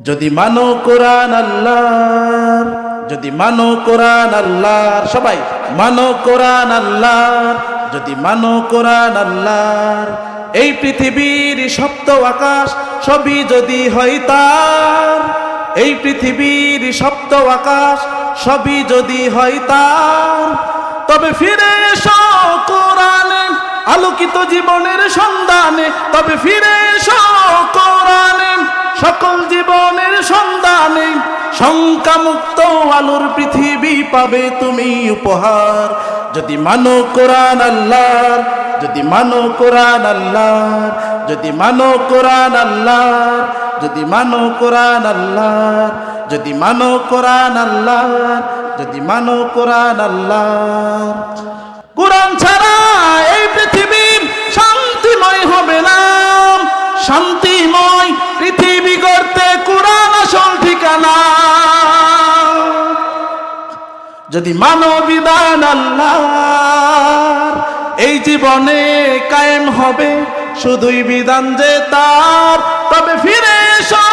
যদি মানো কোরআন আল্লাহর, যদি মানো কোরআন আল্লাহর, সবাই মানো কোরআন আল্লাহর, যদি মানো কোরআন আল্লাহর, এই পৃথিবীর সপ্ত আকাশ সবই যদি হয় তার, এই পৃথিবীর সপ্ত আকাশ সবই যদি হয় তার, তবে ফিরে এসো কোরআনে আলোকিত জীবনের সন্ধানে, তবে ফিরে এসো কোরআনে সকল জীবনের সন্ধানে, শঙ্কামুক্ত আলোর পৃথিবী পাবে তুমি উপহার। যদি মানো কোরআন আল্লাহর, যদি মানো কোরআন আল্লাহর, যদি মানো কোরআন আল্লাহর, যদি মানো কোরআন আল্লাহর, যদি মানো কোরআন আল্লাহর, যদি মানো কোরআন আল্লাহর। কোরআন ছাড়া এই পৃথিবী শান্তিময় হবে না, শান্তিময় পৃথিবী গড়তে কোরআন আসল ঠিকানা। যদি মানো বিধান আল্লাহর, এই জীবনে কায়েম হবে শুধুই বিধান যে তার, তবে ফিরে এসো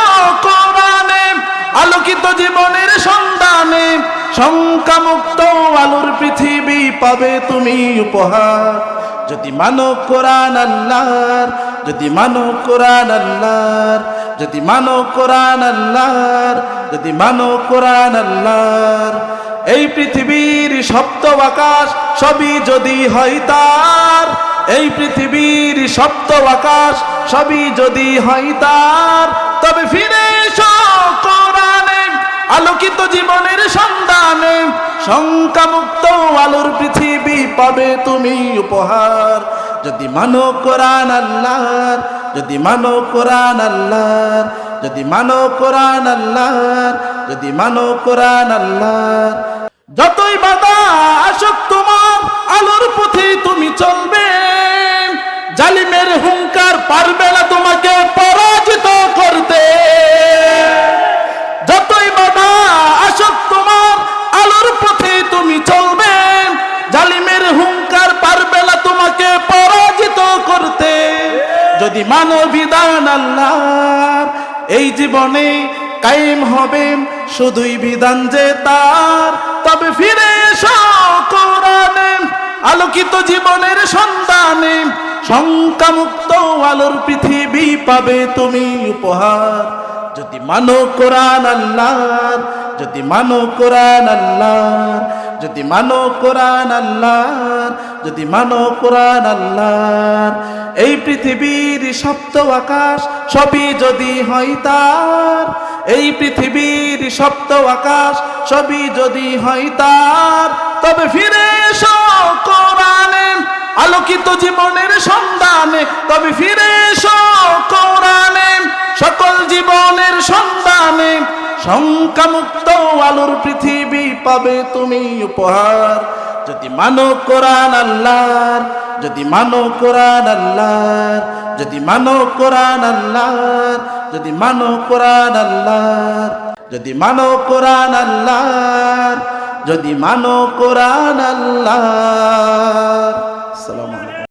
কোরআনে আলোকিত জীবনের সন্ধানে, শঙ্কামুক্ত আলোর পৃথিবী পাবে তুমি উপহার। যদি মানো কোরআন আল্লাহর, যদি মানো কোরআন আল্লাহর, যদি মানো কোরআন আল্লাহর, যদি মানো কোরআন আল্লাহর, এই পৃথিবীর সপ্ত আকাশ সবই যদি হয় তার, এই পৃথিবীর সপ্ত আকাশ সবই যদি হয় তার, তবে ফিরে এসো কোরআনে আলোকিত জীবনের সন্ধানে, শঙ্কামুক্ত আলোর পৃথিবী পাবে তুমি উপহার। যদি মানো কোরআন আল্লাহর, যদি মানো কোরআন আল্লাহর, যদি মানো কোরআন আল্লাহর, যদি মানো কোরআন আল্লাহর, যতই বাধা আসুক তোমার আলোর পথে তুমি চলবে, জালিমের হুঙ্কার পারবে না তোমাকে পরাজিত করতে। যতই বাধা আসুক তোমার আলোর পথে তুমি চলবে, জালিমের হুঙ্কার পারবে না তোমাকে পরাজিত করতে। যদি মানো বিধান আল্লাহর, এই জীবনে কায়েম হবে শুধুই বিধান যে তার, তবে ফিরে এসো কোরআনে আলোকিত জীবনের সন্ধানে, শঙ্কামুক্ত আলোর পৃথিবী পাবে তুমি উপহার। যদি মানো কোরআন আল্লাহর, যদি মানো কোরআন আল্লাহর, যদি মানো কোরআন আল্লাহর, যদি মানো কোরআন আল্লাহর, এই পৃথিবীর সপ্ত আকাশ সবই যদি হয় তার, এই পৃথিবীর সপ্ত আকাশ সবই যদি হয় তার, তবে ফিরে এসো কোরআনে আলোকিত জীবনের সন্ধানে, তবে ফিরে এসো কোরআনে সকল জীবনের সন্ধানে, শঙ্কামুক্ত আলোর পৃথিবী পাবে তুমি উপহার। যদি মানো কোরআন আল্লাহর, যদি মানো কোরআন আল্লাহর, যদি মানো কোরআন আল্লাহর, যদি মানো কোরআন আল্লাহর, যদি মানো কোরআন আল্লাহর, যদি মানো কোরআন আল্লাহর।